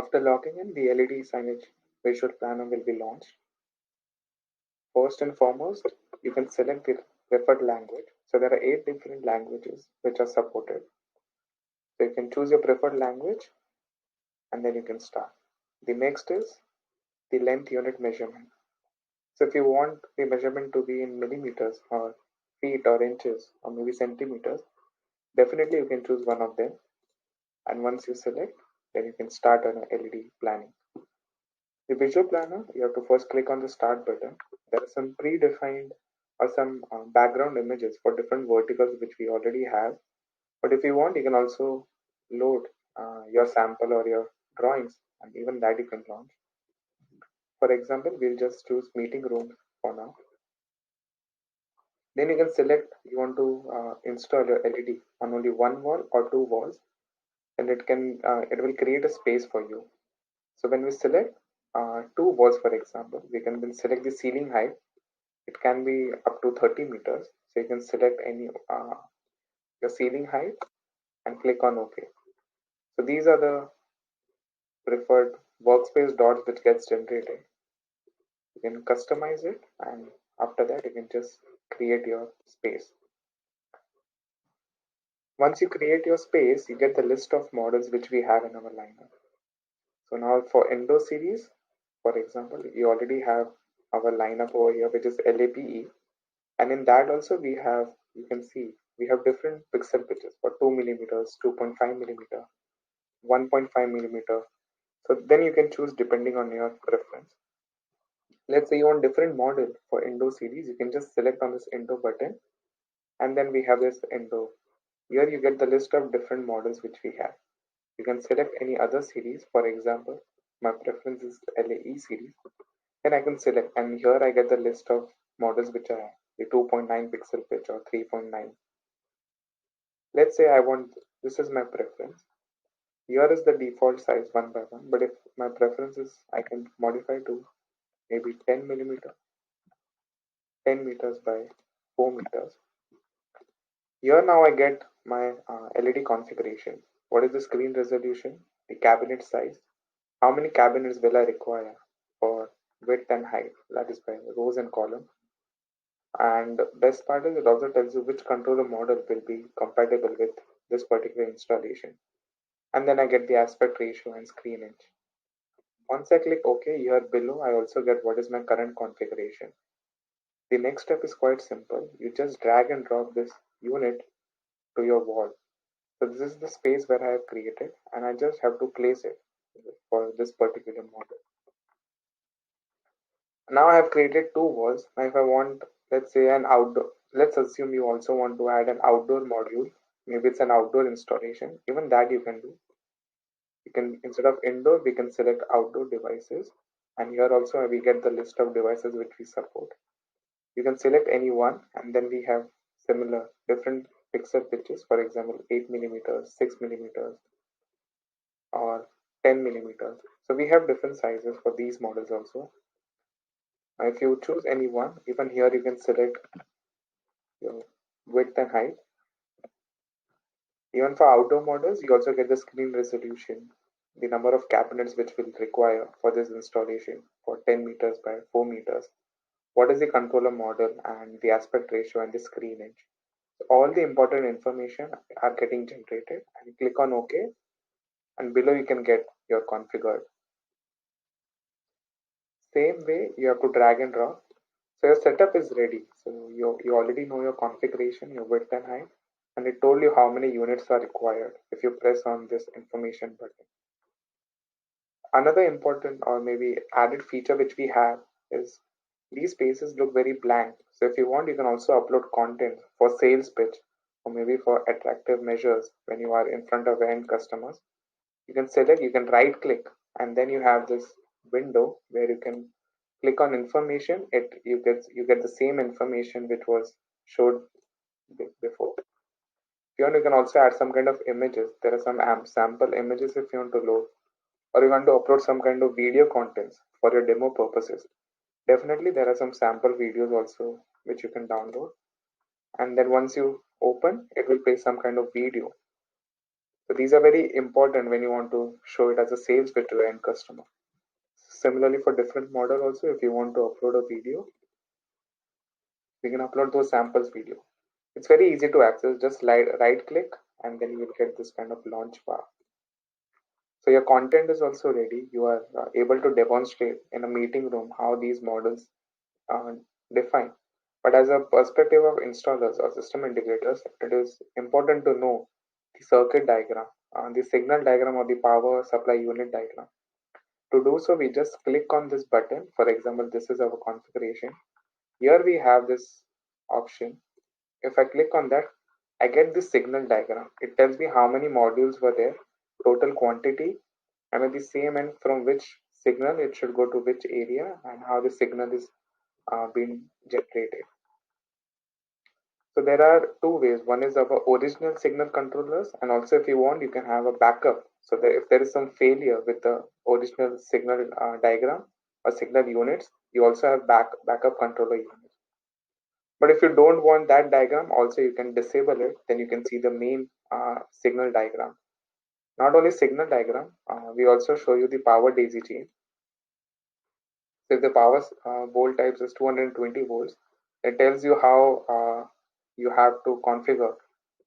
After logging in, the LED signage visual planner will be launched. First and foremost, you can select the preferred language. So there are 8 different languages which are supported. So you can choose your preferred language and then you can start. The next is the length unit measurement. So if you want the measurement to be in millimeters or feet or inches or maybe centimeters, definitely you can choose one of them. And once you select, then you can start on LED planning. The visual planner, you have to first click on the start button. There are some predefined or some background images for different verticals which we already have. But if you want, you can also load your sample or your drawings, and even that you can launch. For example, we'll just choose meeting room for now. Then you can select you want to install your LED on only one wall or two walls, and it will create a space for you. So when we select two walls, for example, we can then select the ceiling height. It can be up to 30 meters. So you can select any your ceiling height and click on OK. So these are the preferred workspace dots which gets generated. You can customize it, and after that you can just create your space. Once you create your space, you get the list of models which we have in our lineup. So now for Endo series, for example, you already have our lineup over here, which is LAPE. And in that also we have, you can see, we have different pixel pitches for 2 millimeters, 2.5 millimeter, 1.5 millimeter. So then you can choose depending on your preference. Let's say you want different model for Endo series, you can just select on this Endo button, and then we have this Endo. Here you get the list of different models which we have. You can select any other series. For example, my preference is LAE series. Then I can select, and here I get the list of models which are the 2.9 pixel pitch or 3.9. Let's say I want, this is my preference. Here is the default size one by one, but if my preference is, I can modify to maybe 10 millimeter, 10 meters by 4 meters. Here now I get my LED configuration. What is the screen resolution, the cabinet size, how many cabinets will I require for width and height, that is by rows and column. And best part is it also tells you which controller model will be compatible with this particular installation. And then I get the aspect ratio and screen inch. Once I click OK, here below I also get what is my current configuration. The next step is quite simple. You just drag and drop this unit to your wall. So this is the space where I have created, and I just have to place it for this particular model. Now I have created two walls. Now if I want, let's say an outdoor, let's assume you also want to add an outdoor module. Maybe it's an outdoor installation. Even that you can do. You can, instead of indoor, we can select outdoor devices. And here also we get the list of devices which we support. You can select any one, and then we have similar different pixel pitches. For example, 8 millimeters, 6 millimeters, or 10 millimeters. So we have different sizes for these models also. Now if you choose any one, even here you can select your width and height. Even for outdoor models, you also get the screen resolution, the number of cabinets which will require for this installation for 10 meters by 4 meters. What is the controller model and the aspect ratio and the screen inch. So all the important information are getting generated, and you click on OK, and below you can get your configured. Same way you have to drag and drop. So your setup is ready. So you already know your configuration, your width and height, and it told you how many units are required if you press on this information button. Another important or maybe added feature which we have is these spaces look very blank. So if you want, you can also upload content for sales pitch or maybe for attractive measures when you are in front of end customers. You can select, you can right click, and then you have this window where you can click on information. You get the same information which was showed before. If you want, you can also add some kind of images. There are some sample images if you want to load, or you want to upload some kind of video contents for your demo purposes. Definitely, there are some sample videos also which you can download, and then once you open, it will play some kind of video. So these are very important when you want to show it as a sales bit to the end customer. Similarly, for different model also, if you want to upload a video, we can upload those samples video. It's very easy to access. Just right click and then you will get this kind of launch bar. So your content is also ready. You are able to demonstrate in a meeting room how these models uh, define. But as a perspective of installers or system integrators, it is important to know the circuit diagram, the signal diagram or the power supply unit diagram. To do so, we just click on this button. For example, this is our configuration. Here we have this option. If I click on that, I get this signal diagram. It tells me how many modules were there, total quantity, and at the same end from which signal it should go to which area and how the signal is being generated. So there are two ways. One is our original signal controllers, and also if you want, you can have a backup. So that if there is some failure with the original signal diagram or signal units, you also have backup controller units. But if you don't want that diagram, also you can disable it. Then you can see the main signal diagram. Not only signal diagram, we also show you the power daisy chain. So if the power volt types is 220 volts, it tells you how you have to configure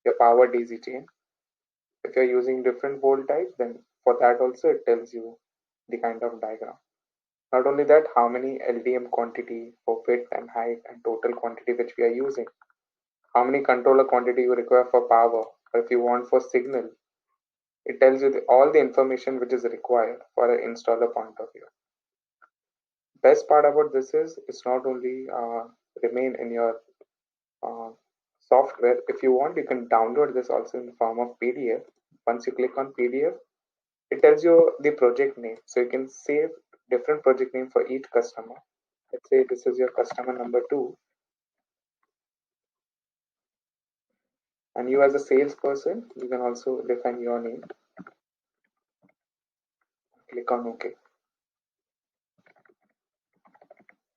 your power daisy chain. If you're using different volt types, then for that also it tells you the kind of diagram. Not only that, how many LDM quantity for width and height and total quantity which we are using. How many controller quantity you require for power, or if you want for signal. It tells you all the information which is required for an installer point of view. Best part about this is it's not only remain in your uh, software. If you want, you can download this also in the form of PDF. Once you click on PDF, it tells you the project name. So you can save different project name for each customer. Let's say this is your customer number 2, and you as a salesperson, you can also define your name. Click on OK.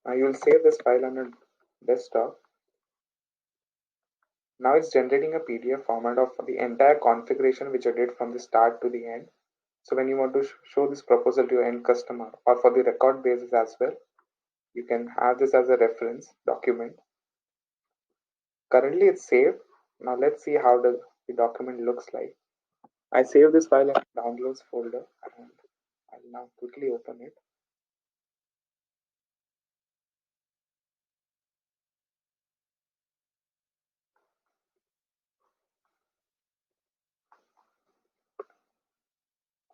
Now you will save this file on a desktop. Now it's generating a PDF format of the entire configuration which I did from the start to the end. So when you want to show this proposal to your end customer or for the record basis as well, you can have this as a reference document. Currently it's saved. Now let's see how the document looks like. I saved this file in downloads folder and I'll now quickly open it.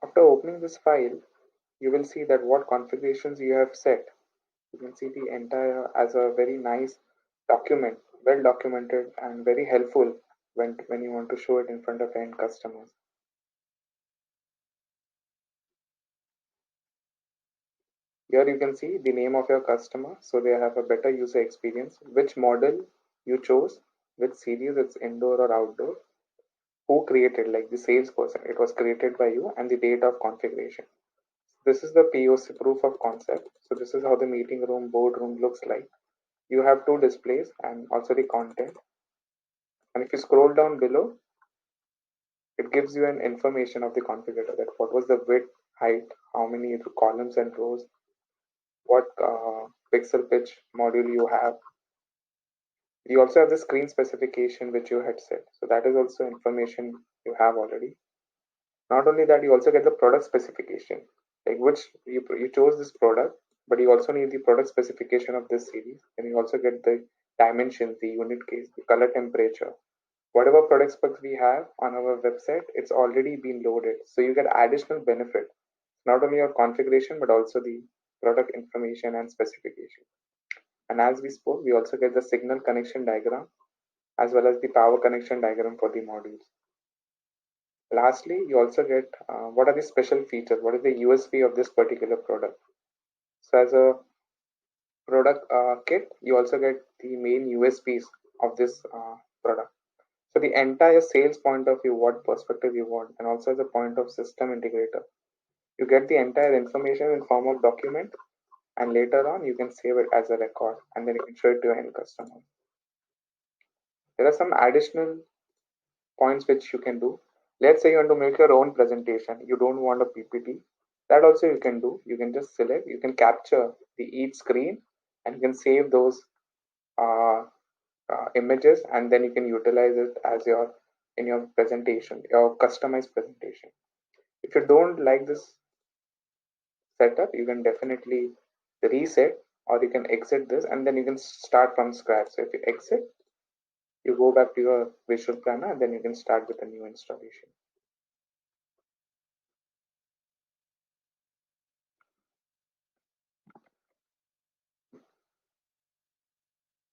After opening this file, you will see that what configurations you have set. You can see the entire as a very nice document, well documented and very helpful when you want to show it in front of end customers. Here you can see the name of your customer so they have a better user experience, which model you chose, which series it's indoor or outdoor, who created like the salesperson, it was created by you, and the date of configuration. This is the POC, proof of concept. So this is how the meeting room, boardroom looks like. You have two displays and also the content. And if you scroll down below, it gives you an information of the configurator that what was the width, height, how many columns and rows, what pixel pitch module you have. You also have the screen specification which you had set. So that is also information you have already. Not only that, you also get the product specification, like which you chose this product, but you also need the product specification of this series. And you also get the dimensions, the unit case, the color temperature. Whatever product specs we have on our website, it's already been loaded. So you get additional benefit, not only your configuration, but also the product information and specification. And as we spoke, we also get the signal connection diagram as well as the power connection diagram for the modules. Lastly, you also get what are the special features, what is the USP of this particular product. So as a product kit, you also get the main USPs of this product. So the entire sales point of view, what perspective you want, and also as a point of system integrator, you get the entire information in form of document, and later on you can save it as a record, and then you can show it to your end customer. There are some additional points which you can do. Let's say you want to make your own presentation, you don't want a PPT. That also you can do. You can just select, you can capture the each screen, and you can save those uh, images, and then you can utilize it as your in your presentation, your customized presentation. If you don't like this setup, you can definitely reset, or you can exit this, and then you can start from scratch. So if you exit, you go back to your visual planner, and then you can start with a new installation.